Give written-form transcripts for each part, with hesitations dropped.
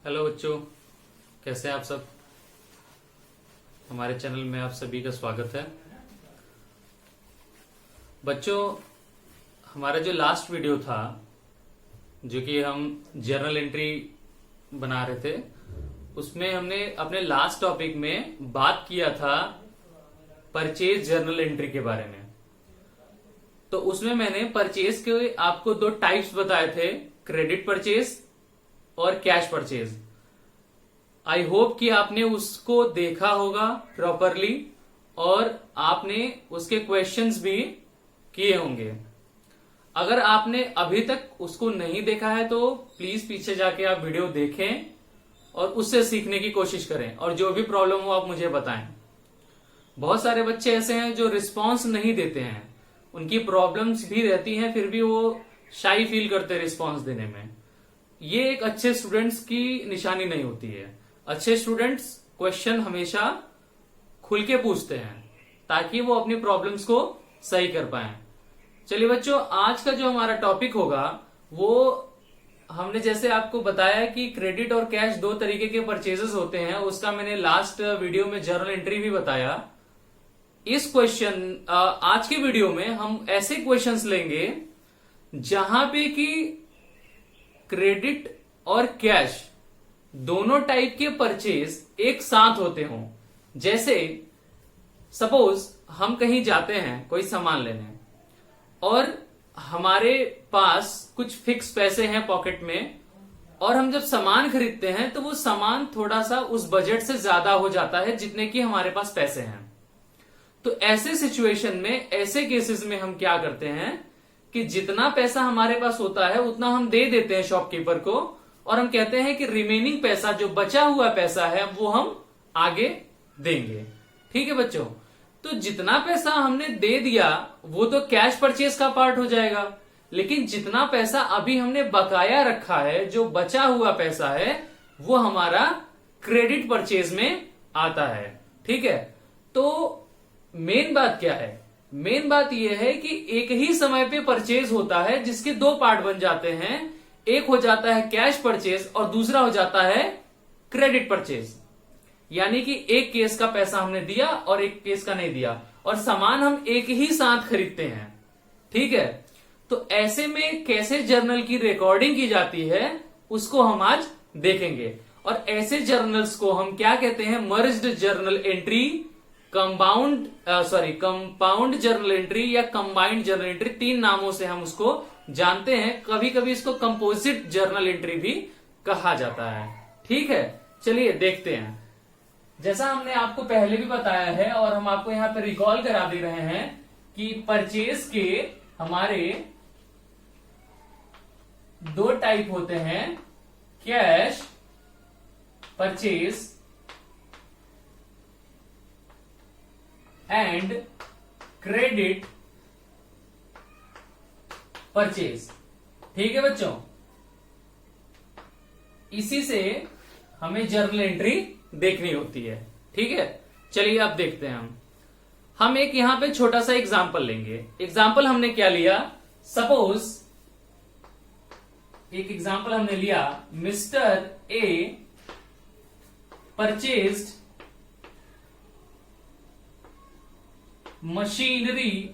Hello बच्चों, कैसे हैं आप सब। हमारे चैनल में आप सभी का स्वागत है। बच्चों, हमारा जो लास्ट वीडियो था, जो कि हम जर्नल एंट्री बना रहे थे, उसमें हमने अपने लास्ट टॉपिक में बात किया था परचेज जर्नल एंट्री के बारे में। तो उसमें मैंने परचेज के आपको दो टाइप्स बताए थे, क्रेडिट परचेज और कैश परचेज। आई होप कि आपने उसको देखा होगा प्रॉपरली और आपने उसके क्वेश्चंस भी किए होंगे। अगर आपने अभी तक उसको नहीं देखा है तो प्लीज पीछे जाके आप वीडियो देखें और उससे सीखने की कोशिश करें, और जो भी प्रॉब्लम हो आप मुझे बताएं। बहुत सारे बच्चे ऐसे हैं जो रिस्पॉन्स नहीं देते हैं, उनकी प्रॉब्लम्स भी रहती हैं, फिर भी वो शाई फील करते रिस्पॉन्स देने में। ये एक अच्छे स्टूडेंट्स की निशानी नहीं होती है। अच्छे स्टूडेंट्स क्वेश्चन हमेशा खुल के पूछते हैं ताकि वो अपनी प्रॉब्लम्स को सही कर पाए। चलिए बच्चों, आज का जो हमारा टॉपिक होगा वो हमने जैसे आपको बताया कि क्रेडिट और कैश दो तरीके के परचेजेस होते हैं, उसका मैंने लास्ट वीडियो में जर्नल एंट्री भी बताया। इस आज के वीडियो में हम ऐसे क्वेश्चंस लेंगे जहां पे कि क्रेडिट और कैश दोनों टाइप के परचेज एक साथ होते हों। जैसे सपोज हम कहीं जाते हैं कोई सामान लेने, और हमारे पास कुछ फिक्स पैसे हैं पॉकेट में, और हम जब सामान खरीदते हैं तो वो सामान थोड़ा सा उस बजट से ज्यादा हो जाता है जितने की हमारे पास पैसे हैं। तो ऐसे सिचुएशन में, ऐसे केसेस में हम क्या करते हैं कि जितना पैसा हमारे पास होता है उतना हम दे देते हैं शॉपकीपर को, और हम कहते हैं कि रिमेनिंग पैसा, जो बचा हुआ पैसा है, वो हम आगे देंगे। ठीक है बच्चों, तो जितना पैसा हमने दे दिया वो तो कैश परचेज का पार्ट हो जाएगा, लेकिन जितना पैसा अभी हमने बकाया रखा है, जो बचा हुआ पैसा है, वो हमारा क्रेडिट परचेज में आता है। ठीक है, तो मेन बात क्या है? मेन बात यह है कि एक ही समय पे परचेज होता है जिसके दो पार्ट बन जाते हैं। एक हो जाता है कैश परचेज और दूसरा हो जाता है क्रेडिट परचेज। यानी कि एक केस का पैसा हमने दिया और एक केस का नहीं दिया, और सामान हम एक ही साथ खरीदते हैं। ठीक है, तो ऐसे में कैसे जर्नल की रिकॉर्डिंग की जाती है उसको हम आज देखेंगे। और ऐसे जर्नल्स को हम क्या कहते हैं? Merged journal entry, compound journal entry या कंबाइंड जर्नल एंट्री, तीन नामों से हम उसको जानते हैं। कभी कभी इसको कंपोजिट जर्नल एंट्री भी कहा जाता है। ठीक है, चलिए देखते हैं। जैसा हमने आपको पहले भी बताया है और हम आपको यहां पर रिकॉल करा दे रहे हैं कि परचेज के हमारे दो टाइप होते हैं, cash purchase and credit purchase. ठीक है बच्चों, इसी से हमें जर्नल एंट्री देखनी होती है। ठीक है, चलिए अब देखते हैं। हम एक यहां पे छोटा सा एग्जांपल लेंगे। एग्जांपल हमने क्या लिया? सपोज एक एग्जांपल हमने लिया, mister A purchased machinery,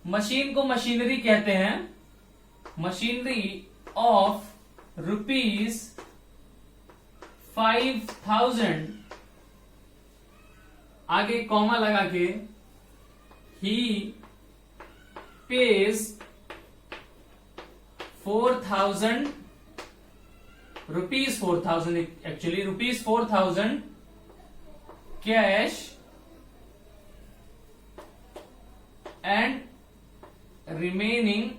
machine को मशीनरी कहते हैं, मशीनरी ऑफ ₹5,000, आगे कॉमा लगा के, he pays ₹4,000 actually ₹4,000 cash and remaining,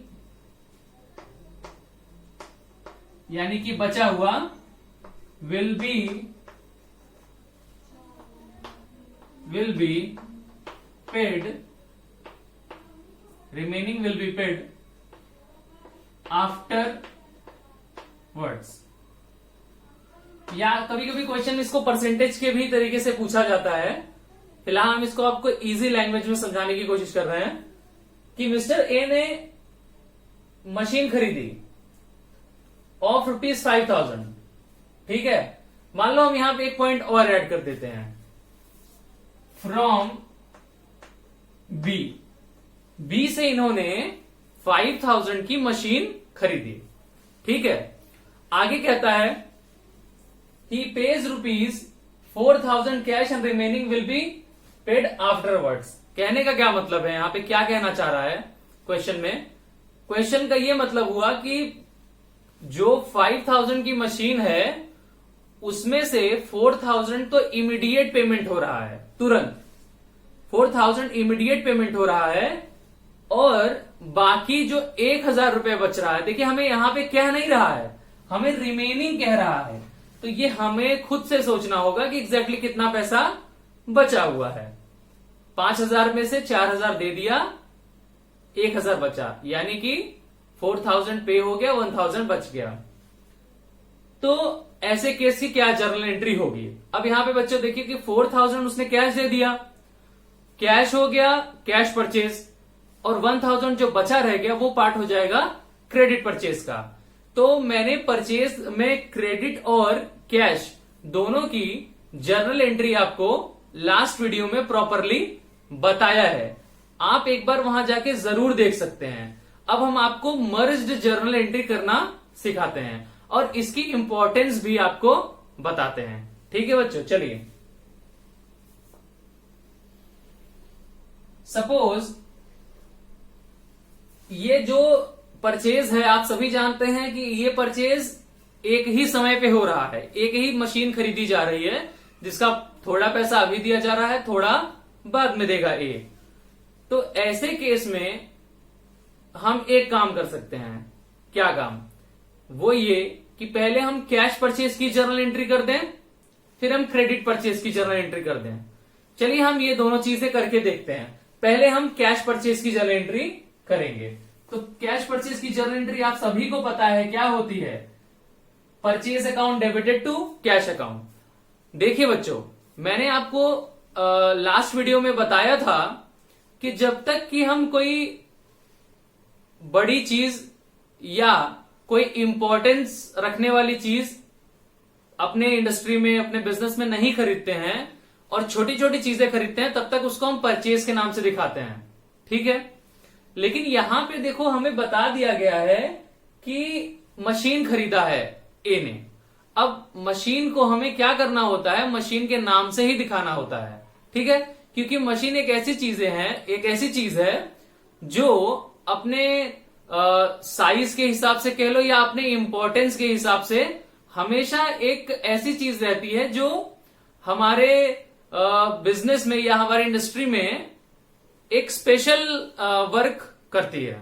यानी कि बचा हुआ, will be paid, remaining will be paid afterwards. या कभी कभी क्वेश्चन इसको परसेंटेज के भी तरीके से पूछा जाता है। फिलहाल हम इसको आपको इजी लैंग्वेज में समझाने की कोशिश कर रहे हैं कि मिस्टर ए ने मशीन खरीदी ऑफ ₹5,000, ठीक है। मान लो हम यहां पे एक पॉइंट और ऐड कर देते हैं, फ्रॉम बी से इन्होंने 5000 की मशीन खरीदी, ठीक है। आगे कहता है he pays ₹4,000 cash and remaining will be paid afterwards. कहने का क्या मतलब है, यहां पे क्या कहना चाह रहा है क्वेश्चन में? क्वेश्चन का ये मतलब हुआ कि जो 5000 की मशीन है उसमें से 4000 तो इमीडिएट पेमेंट हो रहा है, तुरंत 4000 इमीडिएट पेमेंट हो रहा है, और बाकी जो 1000 रुपए बच रहा है, देखिए हमें यहां पे कह नहीं रहा है, हमें रिमेनिंग कह रहा है, तो ये हमें खुद से सोचना होगा कि एग्जैक्टली कितना पैसा बचा हुआ है। 5000 में से 4000 दे दिया, 1000 बचा, यानी कि 4000 पे हो गया, 1000 बच गया। तो ऐसे केस की क्या जर्नल एंट्री होगी? अब यहां पे बच्चों देखिए कि 4000 उसने कैश दे दिया, कैश हो गया कैश परचेज, और 1000 जो बचा रह गया वो पार्ट हो जाएगा क्रेडिट परचेज का। तो मैंने परचेज में क्रेडिट और कैश दोनों की जर्नल एंट्री आपको लास्ट वीडियो में प्रॉपरली बताया है, आप एक बार वहां जाके जरूर देख सकते हैं। अब हम आपको मर्ज्ड जर्नल एंट्री करना सिखाते हैं और इसकी इंपॉर्टेंस भी आपको बताते हैं, ठीक है बच्चों। चलिए, सपोज ये जो परचेज है, आप सभी जानते हैं कि ये परचेज एक ही समय पे हो रहा है, एक ही मशीन खरीदी जा रही है, जिसका थोड़ा पैसा अभी दिया जा रहा है, थोड़ा बाद में देगा ए। तो ऐसे केस में हम एक काम कर सकते हैं, क्या काम? वो ये कि पहले हम कैश परचेज की जर्नल एंट्री कर दें, फिर हम क्रेडिट परचेज की जर्नल एंट्री कर दें। चलिए हम ये दोनों चीजें करके देखते हैं। पहले हम कैश परचेज की जर्नल एंट्री करेंगे। तो कैश परचेज की जर्नल एंट्री आप सभी को पता है क्या होती है, purchase account debited to cash account. देखिए बच्चों, मैंने आपको लास्ट वीडियो में बताया था कि जब तक कि हम कोई बड़ी चीज या कोई इंपॉर्टेंस रखने वाली चीज अपने इंडस्ट्री में, अपने बिजनेस में नहीं खरीदते हैं और छोटी छोटी चीजें खरीदते हैं, तब तक उसको हम परचेज के नाम से दिखाते हैं, ठीक है। लेकिन यहां पे देखो हमें बता दिया गया है कि मशीन खरीदा है ए ने। अब मशीन को हमें क्या करना होता है, मशीन के नाम से ही दिखाना होता है, ठीक है। क्योंकि मशीन एक ऐसी चीज है जो अपने साइज के हिसाब से कह लो या अपने इंपॉर्टेंस के हिसाब से हमेशा एक ऐसी चीज रहती है जो हमारे बिजनेस में या हमारी इंडस्ट्री में एक स्पेशल वर्क करती है,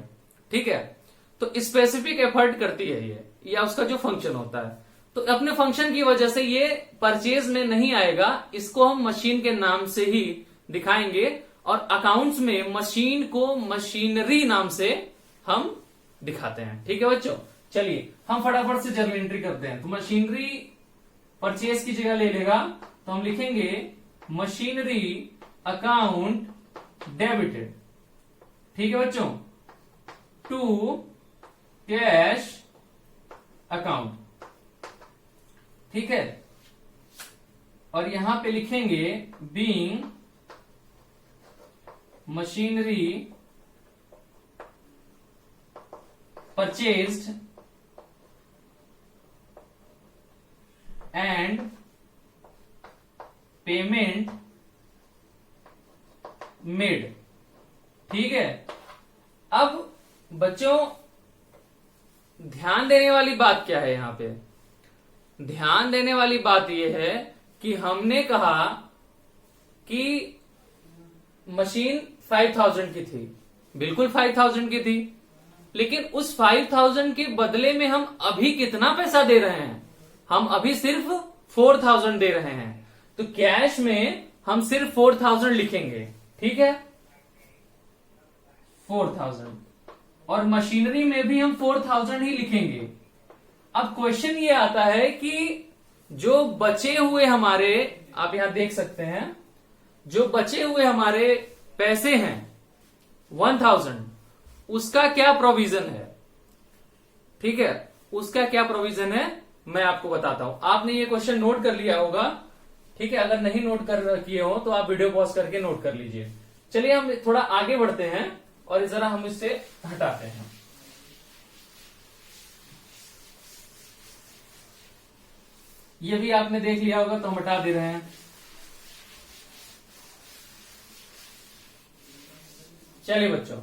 ठीक है। तो स्पेसिफिक एफर्ट करती है ये, या उसका जो फंक्शन होता है, तो अपने फंक्शन की वजह से ये परचेज में नहीं आएगा, इसको हम मशीन के नाम से ही दिखाएंगे। और अकाउंट्स में मशीन को मशीनरी नाम से हम दिखाते हैं, ठीक है बच्चों। चलिए हम फटाफट से जर्नल एंट्री करते हैं। तो मशीनरी परचेज की जगह ले लेगा, तो हम लिखेंगे मशीनरी अकाउंट डेबिटेड, ठीक है बच्चों, टू कैश अकाउंट, ठीक है। और यहां पे लिखेंगे being machinery purchased and payment made, ठीक है। अब बच्चों ध्यान देने वाली बात क्या है यहां पे? ध्यान देने वाली बात यह है कि हमने कहा कि मशीन 5000 की थी, बिल्कुल 5000 की थी, लेकिन उस 5000 के बदले में हम अभी कितना पैसा दे रहे हैं? हम अभी सिर्फ 4000 दे रहे हैं। तो कैश में हम सिर्फ 4000 लिखेंगे, ठीक है, 4000, और मशीनरी में भी हम 4000 ही लिखेंगे। अब क्वेश्चन ये आता है कि जो बचे हुए हमारे, आप यहां देख सकते हैं, जो बचे हुए हमारे पैसे हैं 1000, उसका क्या प्रोविजन है, ठीक है, उसका क्या प्रोविजन है मैं आपको बताता हूं। आपने ये क्वेश्चन नोट कर लिया होगा, ठीक है। अगर नहीं नोट कर किए हो तो आप वीडियो पॉज करके नोट कर लीजिए। चलिए हम थोड़ा आगे बढ़ते हैं और जरा हम इससे हटाते हैं। ये भी आपने देख लिया होगा तो हम हटा दे रहे हैं। चलिए बच्चों,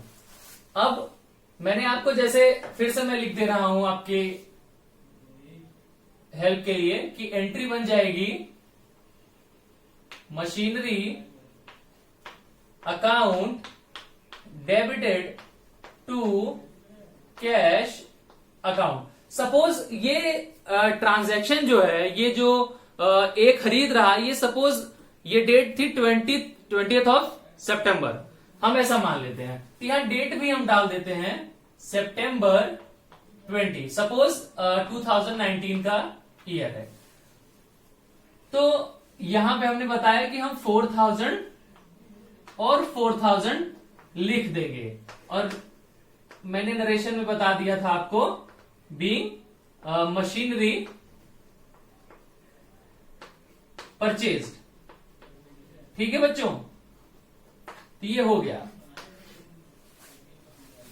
अब मैंने आपको जैसे फिर से मैं लिख दे रहा हूं आपकी हेल्प के लिए कि एंट्री बन जाएगी machinery account debited to cash account. Suppose ये ट्रांजैक्शन जो है, ये जो एक खरीद रहा, ये सपोज ये डेट थी 20th ऑफ सितंबर, हम ऐसा मान लेते हैं। तो यहां डेट भी हम डाल देते हैं सितंबर 20, सपोज 2019 का ईयर है। तो यहां पे हमने बताया कि हम 4000 और 4000 लिख देंगे, और मैंने नरेशन में बता दिया था आपको बीइंग मशीनरी परचेज्ड। ठीक है बच्चों, तो ये हो गया।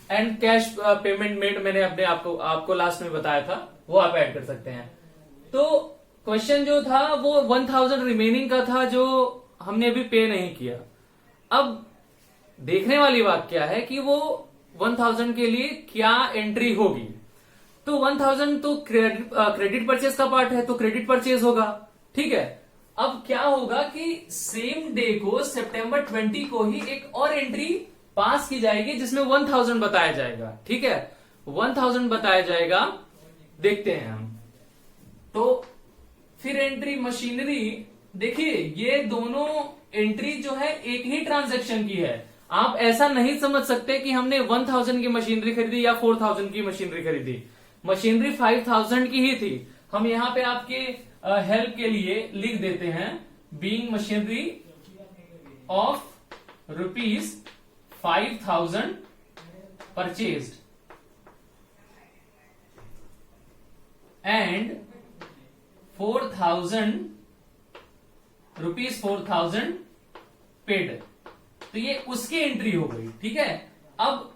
एंड कैश पेमेंट मेड मैंने अपने आपको लास्ट में बताया था, वो आप ऐड कर सकते हैं। तो क्वेश्चन जो था वो 1000 रिमेनिंग का था जो हमने अभी पे नहीं किया। अब देखने वाली बात क्या है कि वो 1000 के लिए क्या एंट्री होगी। तो 1000 तो क्रेडिट परचेज का पार्ट है, तो क्रेडिट परचेज होगा, ठीक है। अब क्या होगा कि सेम डे को सितंबर 20 को ही एक और एंट्री पास की जाएगी जिसमें 1000 बताया जाएगा, ठीक है। 1000 बताया जाएगा, देखते हैं हम। तो फिर एंट्री मशीनरी, देखिए ये दोनों एंट्री जो है एक ही ट्रांजैक्शन की है। आप ऐसा नहीं समझ सकते कि हमने 1000 की मशीनरी खरीदी या 4000 की मशीनरी खरीदी। मशीनरी 5000 की ही थी। हम यहां पे आपके हेल्प के लिए लिख देते हैं being machinery of ₹5000 purchased and ₹4000 paid. तो ये उसकी एंट्री हो गई, ठीक है। अब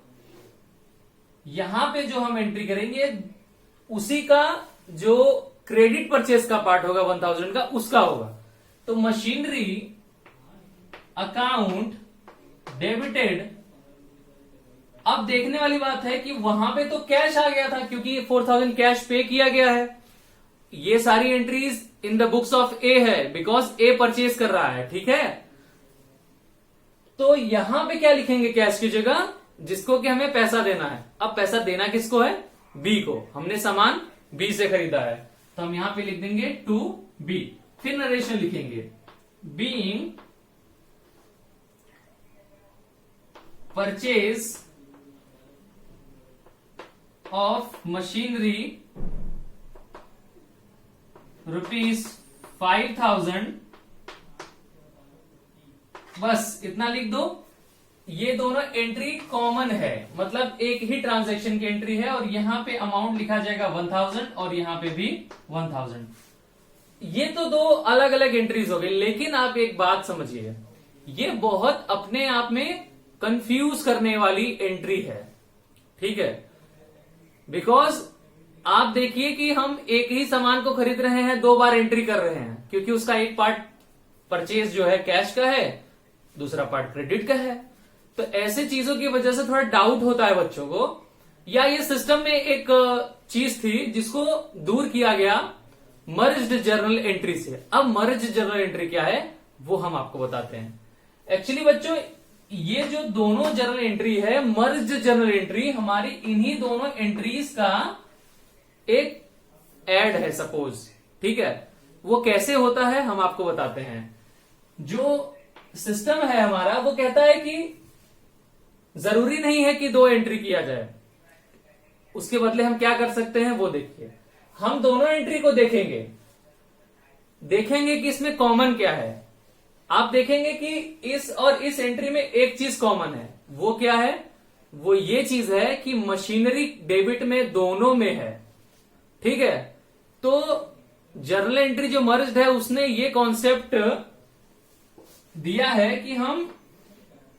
यहां पे जो हम एंट्री करेंगे उसी का जो क्रेडिट परचेज का पार्ट होगा 1000 का, उसका होगा। तो मशीनरी अकाउंट डेबिटेड। अब देखने वाली बात है कि वहां पे तो कैश आ गया था क्योंकि 4000 कैश पे किया गया है। ये सारी entries in the books of A है बिकॉज ए परचेज कर रहा है, ठीक है। तो यहां पे क्या लिखेंगे कैश की जगह, जिसको कि हमें पैसा देना है। अब पैसा देना किसको है, बी को। हमने सामान बी से खरीदा है, तो हम यहां पे लिख देंगे टू बी। फिर नरेशन लिखेंगे बीइंग परचेज ऑफ मशीनरी ₹5000। बस इतना लिख दो। ये दोनों एंट्री कॉमन है, मतलब एक ही ट्रांजैक्शन की एंट्री है, और यहां पे अमाउंट लिखा जाएगा 1000 और यहां पे भी 1000। ये तो दो अलग अलग एंट्रीज हो गई, लेकिन आप एक बात समझिए, ये बहुत अपने आप में कंफ्यूज करने वाली एंट्री है, ठीक है। बिकॉज आप देखिए कि हम एक ही सामान को खरीद रहे हैं, दो बार एंट्री कर रहे हैं, क्योंकि उसका एक पार्ट परचेज जो है कैश का है, दूसरा पार्ट क्रेडिट का है। तो ऐसे चीजों की वजह से थोड़ा डाउट होता है बच्चों को, या ये सिस्टम में एक चीज थी जिसको दूर किया गया मर्ज्ड जर्नल एंट्री से। अब मर्ज्ड जर्नल एंट्री क्या है वो हम आपको बताते हैं। एक्चुअली बच्चों ये जो दोनों जर्नल एंट्री है, मर्ज्ड जर्नल एंट्री हमारी इन्हीं दोनों एंट्रीज का एक ऐड है सपोज, ठीक है। वो कैसे होता है हम आपको बताते हैं। जो सिस्टम है हमारा वो कहता है कि जरूरी नहीं है कि दो एंट्री किया जाए, उसके बदले हम क्या कर सकते हैं वो देखिए। हम दोनों एंट्री को देखेंगे कि इसमें कॉमन क्या है। आप देखेंगे कि इस और इस एंट्री में एक चीज कॉमन है। वो क्या है, वो ये चीज है कि मशीनरी डेबिट में दोनों में है, ठीक है। तो जर्नल एंट्री जो मर्ज्ड है उसने ये कॉन्सेप्ट दिया है कि हम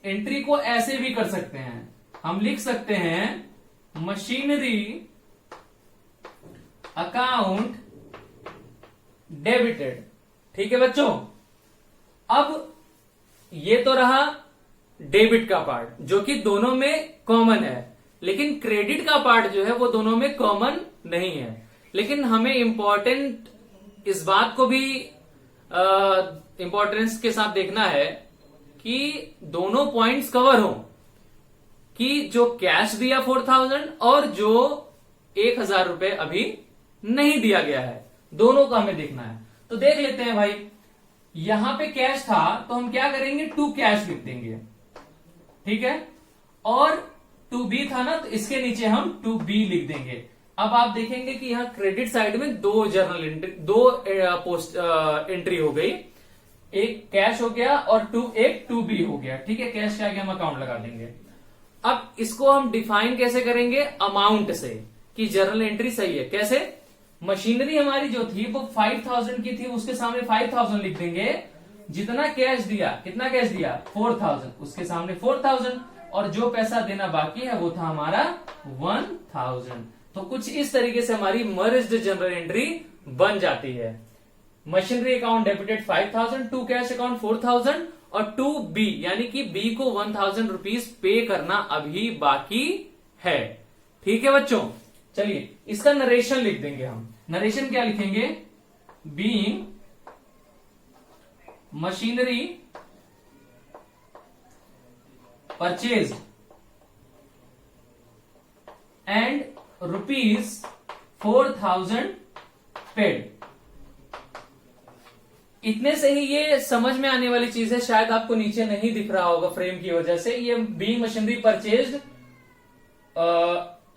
एंट्री को ऐसे भी कर सकते हैं। हम लिख सकते हैं मशीनरी अकाउंट डेबिटेड। ठीक है बच्चों, अब ये तो रहा डेबिट का पार्ट जो कि दोनों में कॉमन है, लेकिन क्रेडिट का पार्ट जो है वो दोनों में कॉमन नहीं है। लेकिन हमें इंपॉर्टेंट इस बात को भी इंपॉर्टेंस के साथ देखना है कि दोनों पॉइंट्स कवर हो, कि जो कैश दिया 4000 और जो 1000 रुपए अभी नहीं दिया गया है, दोनों का हमें देखना है। तो देख लेते हैं भाई, यहां पे कैश था तो हम क्या करेंगे, टू कैश लिख देंगे। ठीक है, और टू बी था ना, तो इसके नीचे हम टू बी लिख देंगे। अब आप देखेंगे कि यहां क्रेडिट साइड में दो जर्नल एंट्री, दो पोस्ट एंट्री हो गई, एक कैश हो गया और एक टू बी हो गया। ठीक है, कैश के आगे हम अकाउंट लगा देंगे। अब इसको हम डिफाइन कैसे करेंगे, अमाउंट से, कि जर्नल एंट्री सही है। कैसे, मशीनरी हमारी जो थी वो 5000 की थी, उसके सामने 5000 लिख देंगे। जितना कैश दिया, कितना कैश दिया 4000, उसके सामने 4000, और जो पैसा देना बाकी है वो था हमारा 1000। तो कुछ इस तरीके से हमारी मर्ज्ड जनरल एंट्री बन जाती है। Machinery account debited 5000, to cash account 4000 और टू बी, यानी कि बी को 1000 रुपीज पे करना अभी बाकी है। ठीक है बच्चों, चलिए इसका नरेशन लिख देंगे हम। नरेशन क्या लिखेंगे, being machinery purchase and ₹4000 paid. इतने से ही ये समझ में आने वाली चीज है, शायद आपको नीचे नहीं दिख रहा होगा फ्रेम की वजह से। ये being machinery purchase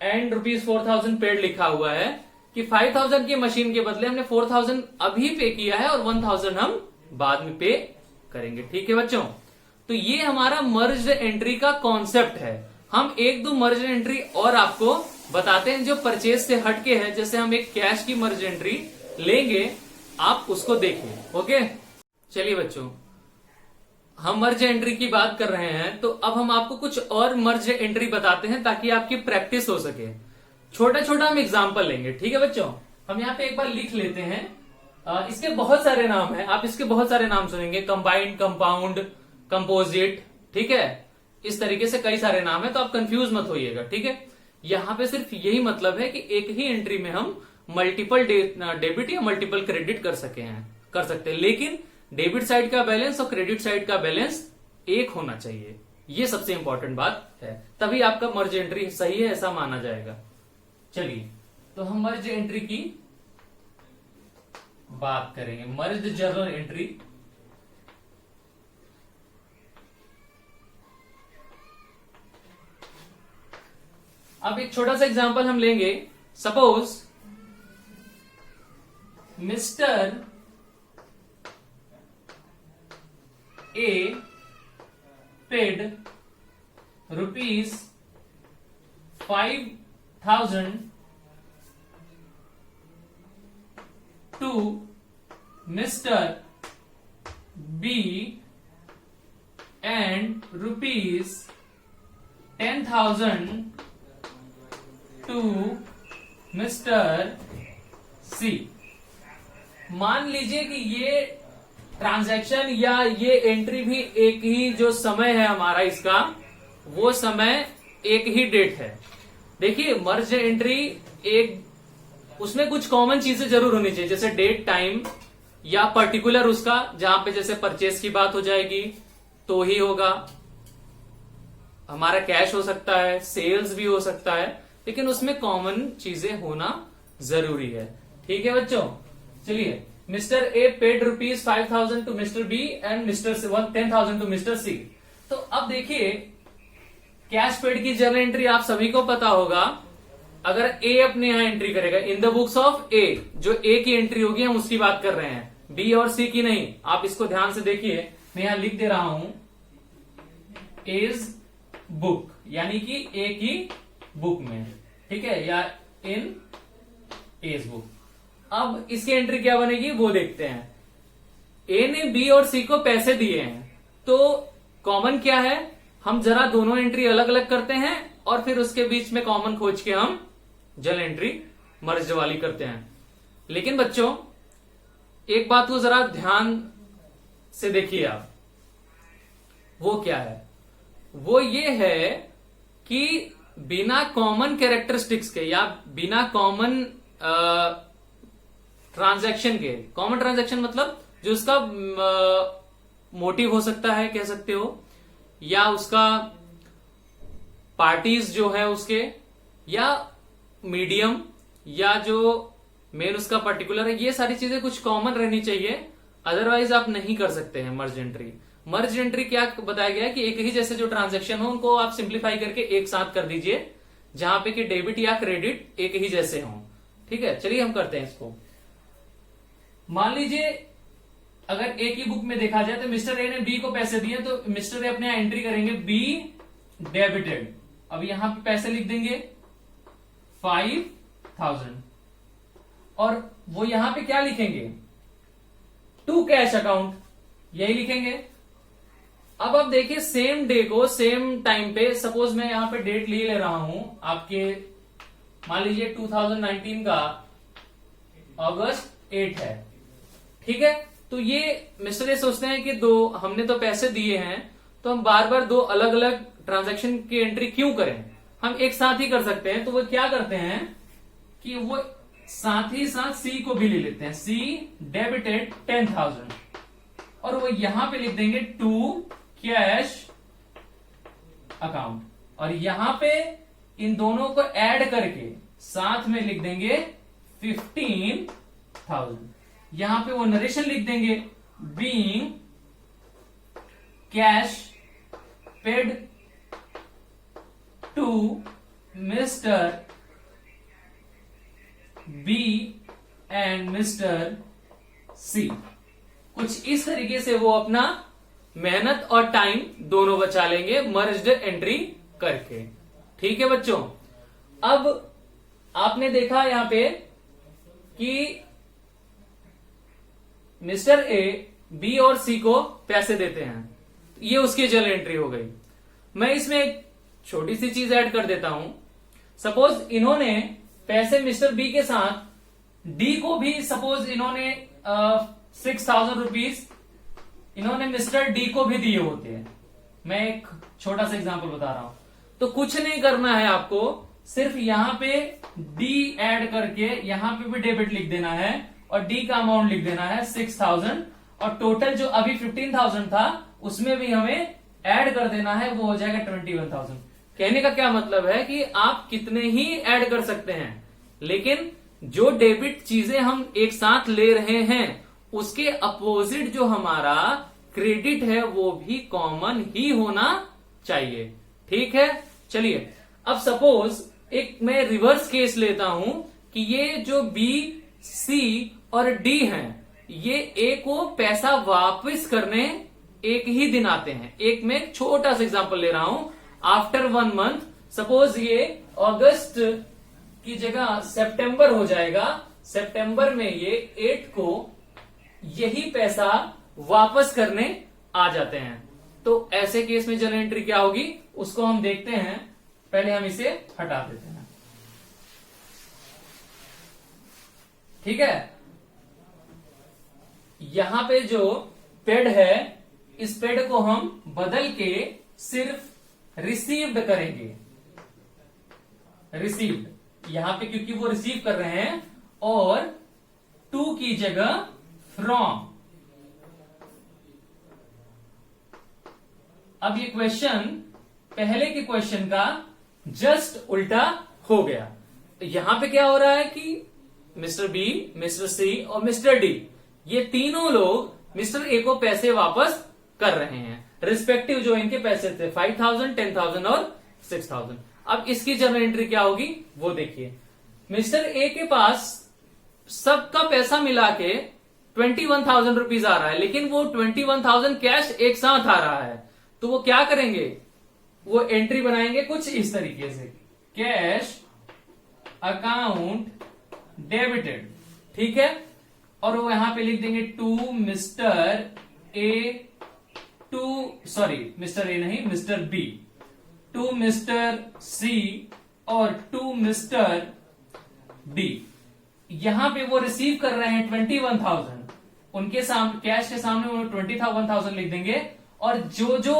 and ₹4000 paid लिखा हुआ है कि 5000 की मशीन के बदले हमने 4000 अभी पे किया है और 1000 हम बाद में पे करेंगे। ठीक है बच्चों, तो ये हमारा मर्ज्ड एंट्री का कॉन्सेप्ट है। हम एक दो मर्ज्ड एंट्री और आपको बताते हैं जो परचेज से हटके है। जैसे हम एक कैश की मर्ज्ड एंट्री लेंगे, आप उसको देखिए। ओके, चलिए बच्चों, हम मर्ज एंट्री की बात कर रहे हैं, तो अब हम आपको कुछ और मर्ज एंट्री बताते हैं ताकि आपकी प्रैक्टिस हो सके। छोटा छोटा हम एग्जाम्पल लेंगे। ठीक है बच्चों, हम यहाँ पे एक बार लिख लेते हैं। इसके बहुत सारे नाम हैं, आप इसके बहुत सारे नाम सुनेंगे, कंबाइंड, कंपाउंड, कंपोजिट। ठीक है, इस तरीके से कई सारे नाम है, तो आप कंफ्यूज मत होइएगा। ठीक है, यहाँ पे सिर्फ यही मतलब है कि एक ही एंट्री में हम मल्टीपल डेबिट या मल्टीपल क्रेडिट कर सकते हैं, लेकिन डेबिट साइड का बैलेंस और क्रेडिट साइड का बैलेंस एक होना चाहिए। ये सबसे इंपॉर्टेंट बात है, तभी आपका मर्ज एंट्री सही है ऐसा माना जाएगा। चलिए, तो हम मर्ज एंट्री की बात करेंगे, मर्ज जर्नल एंट्री। अब एक छोटा सा एग्जांपल हम लेंगे। Suppose mister A paid ₹5000 to Mr. B and ₹10,000 to Mr. C। मान लीजिए कि ये ट्रांजैक्शन या ये एंट्री भी एक ही जो समय है हमारा इसका, वो समय एक ही डेट है। देखिए मर्ज एंट्री एक, उसमें कुछ कॉमन चीजें जरूर होनी चाहिए, जैसे डेट, टाइम या पर्टिकुलर उसका, जहां पे जैसे परचेस की बात हो जाएगी तो ही होगा। हमारा कैश हो सकता है, सेल्स भी हो सकता है, लेकिन उसमें कॉमन चीजें होना जरूरी है। ठीक है बच्चों, चलिए mister A paid ₹5000 to mister B and mister 10,000 to mister C. तो अब देखिए कैश पेड की जर्नल एंट्री आप सभी को पता होगा। अगर ए अपने यहां एंट्री करेगा इन द बुक्स ऑफ ए, जो ए की एंट्री होगी हम उसकी बात कर रहे हैं, बी और सी की नहीं। आप इसको ध्यान से देखिए, मैं यहां लिख दे रहा हूं एज बुक, यानी कि ए की बुक में, ठीक है, या इन एज बुक। अब इसकी एंट्री क्या बनेगी वो देखते हैं। ए ने बी और सी को पैसे दिए हैं, तो कॉमन क्या है, हम जरा दोनों एंट्री अलग अलग करते हैं और फिर उसके बीच में कॉमन खोज के हम जल एंट्री मर्ज वाली करते हैं। लेकिन बच्चों एक बात को जरा ध्यान से देखिए आप, वो क्या है, वो ये है कि बिना कॉमन कैरेक्टरिस्टिक्स के या बिना कॉमन ट्रांजैक्शन के, कॉमन ट्रांजैक्शन मतलब जो उसका मोटिव हो सकता है कह सकते हो, या उसका पार्टीज जो है उसके, या मीडियम, या जो मेन उसका पर्टिकुलर है, ये सारी चीजें कुछ कॉमन रहनी चाहिए, अदरवाइज आप नहीं कर सकते हैं मर्ज एंट्री। मर्ज एंट्री क्या बताया गया है कि एक ही जैसे जो ट्रांजैक्शन हो उनको आप सिंप्लीफाई करके एक साथ कर दीजिए, जहां पे कि डेबिट या क्रेडिट एक ही जैसे हों। ठीक है, चलिए हम करते हैं इसको। मान लीजिए अगर ए की बुक में देखा जाए तो मिस्टर ए ने बी को पैसे दिए, तो मिस्टर ए अपने यहां एंट्री करेंगे बी डेबिटेड। अब यहां पे पैसे लिख देंगे 5000 और वो यहां पे क्या लिखेंगे, टू कैश अकाउंट, यही लिखेंगे। अब आप देखिए सेम डे को सेम टाइम पे, सपोज मैं यहां पे डेट ले रहा हूं आपके, मान लीजिए 2019 का अगस्त 8 है। ठीक है, तो ये मिस्टर ये सोचते हैं कि दो हमने तो पैसे दिए हैं, तो हम बार बार दो अलग अलग ट्रांजैक्शन की एंट्री क्यों करें, हम एक साथ ही कर सकते हैं। तो वो क्या करते हैं कि वो साथ ही साथ सी को भी ले लेते हैं, सी डेबिटेड 10,000 और वो यहां पे लिख देंगे टू कैश अकाउंट, और यहां पे इन दोनों को ऐड करके साथ में लिख देंगे 15,000। यहां पे वो नरेशन लिख देंगे being cash paid to mister B and mister C. कुछ इस तरीके से वो अपना मेहनत और टाइम दोनों बचा लेंगे मर्ज्ड एंट्री करके। ठीक है बच्चों, अब आपने देखा यहां पे कि मिस्टर ए बी और सी को पैसे देते हैं, ये उसकी जर्नल एंट्री हो गई। मैं इसमें एक छोटी सी चीज ऐड कर देता हूं। सपोज इन्होंने पैसे मिस्टर बी के साथ डी को भी, सपोज इन्होंने 6,000 रुपीज इन्होंने मिस्टर डी को भी दिए होते हैं। मैं एक छोटा सा एग्जांपल बता रहा हूं। तो कुछ नहीं करना है आपको, सिर्फ यहां पे डी ऐड करके यहां पे भी डेबिट लिख देना है और डी का अमाउंट लिख देना है 6,000, और टोटल जो अभी 15,000 था उसमें भी हमें ऐड कर देना है, वो हो जाएगा 21,000। कहने का क्या मतलब है कि आप कितने ही ऐड कर सकते हैं, लेकिन जो डेबिट चीजें हम एक साथ ले रहे हैं उसके अपोजिट जो हमारा क्रेडिट है वो भी कॉमन ही होना चाहिए। ठीक है, चलिए अब सपोज एक मैं रिवर्स केस लेता हूं कि ये जो बी सी और डी हैं, ये ए को पैसा वापस करने एक ही दिन आते हैं। एक मैं छोटा सा एग्जांपल ले रहा हूं, आफ्टर 1 मंथ, सपोज ये अगस्त की जगह सितंबर हो जाएगा, सितंबर में ये 8 को यही पैसा वापस करने आ जाते हैं। तो ऐसे केस में जर्नल एंट्री क्या होगी उसको हम देखते हैं। पहले हम इसे हटा देते हैं। ठीक है, यहां पे जो पेड है इस पेड को हम बदल के सिर्फ रिसीव्ड करेंगे। रिसीव्ड यहां पे क्योंकि वो रिसीव कर रहे हैं, और टू की जगह फ्रॉम। अब ये क्वेश्चन पहले के क्वेश्चन का जस्ट उल्टा हो गया। यहां पे क्या हो रहा है कि मिस्टर बी, मिस्टर सी और मिस्टर डी, ये तीनों लोग मिस्टर ए को पैसे वापस कर रहे हैं, रिस्पेक्टिव जो इनके पैसे थे 5,000, 10,000 और 6,000। अब इसकी जर्नल एंट्री क्या होगी वो देखिए। मिस्टर ए के पास सबका पैसा मिला के 21,000 रुपीज आ रहा है, लेकिन वो 21,000 कैश एक साथ आ रहा है। तो वो क्या करेंगे, वो एंट्री बनाएंगे कुछ इस तरीके से, कैश अकाउंट डेबिटेड। ठीक है। और वो यहां पे लिख देंगे to mister A, mister A नहीं, mister B, to mister C और टू मिस्टर डी। यहां पे वो रिसीव कर रहे हैं 21,000, उनके सामने कैश के सामने वो 21,000 लिख देंगे। और जो जो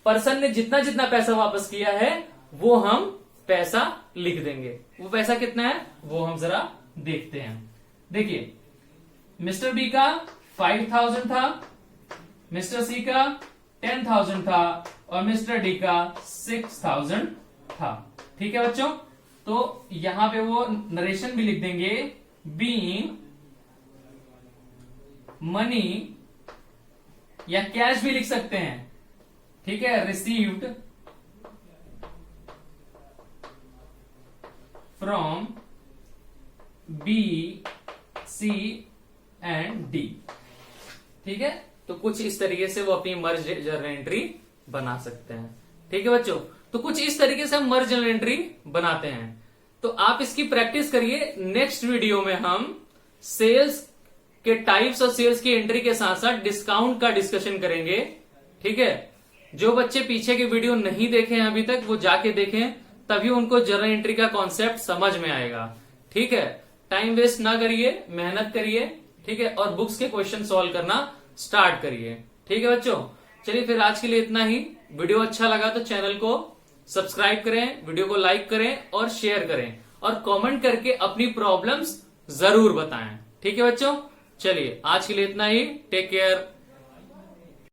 पर्सन ने जितना जितना पैसा वापस किया है वो हम पैसा लिख देंगे। वो पैसा कितना है वो हम जरा देखते हैं। देखिए, मिस्टर बी का 5,000 था, मिस्टर सी का 10,000 था और मिस्टर डी का 6,000 था। ठीक है बच्चों, तो यहां पे वो नरेशन भी लिख देंगे, बीइंग मनी, या कैश भी लिख सकते हैं। ठीक है, received from B, C and D. ठीक है, तो कुछ इस तरीके से वो अपनी मर्ज जर्नल एंट्री बना सकते हैं। ठीक है बच्चों, तो कुछ इस तरीके से हम मर्ज जर्नल एंट्री बनाते हैं। तो आप इसकी प्रैक्टिस करिए। नेक्स्ट वीडियो में हम सेल्स के टाइप्स और सेल्स की एंट्री के साथ साथ डिस्काउंट का डिस्कशन करेंगे। ठीक है, जो बच्चे पीछे के वीडियो नहीं देखे हैं अभी तक वो जाके देखें, तभी उनको जर्नल एंट्री का कॉन्सेप्ट समझ में आएगा। ठीक है, टाइम वेस्ट ना करिए, मेहनत करिए। ठीक है, और बुक्स के क्वेश्चन सॉल्व करना स्टार्ट करिए। ठीक है बच्चों, चलिए फिर आज के लिए इतना ही। वीडियो अच्छा लगा तो चैनल को सब्सक्राइब करें, वीडियो को लाइक करें और शेयर करें, और कमेंट करके अपनी प्रॉब्लम्स जरूर बताएं। ठीक है बच्चों, चलिए आज के लिए इतना ही। Take care.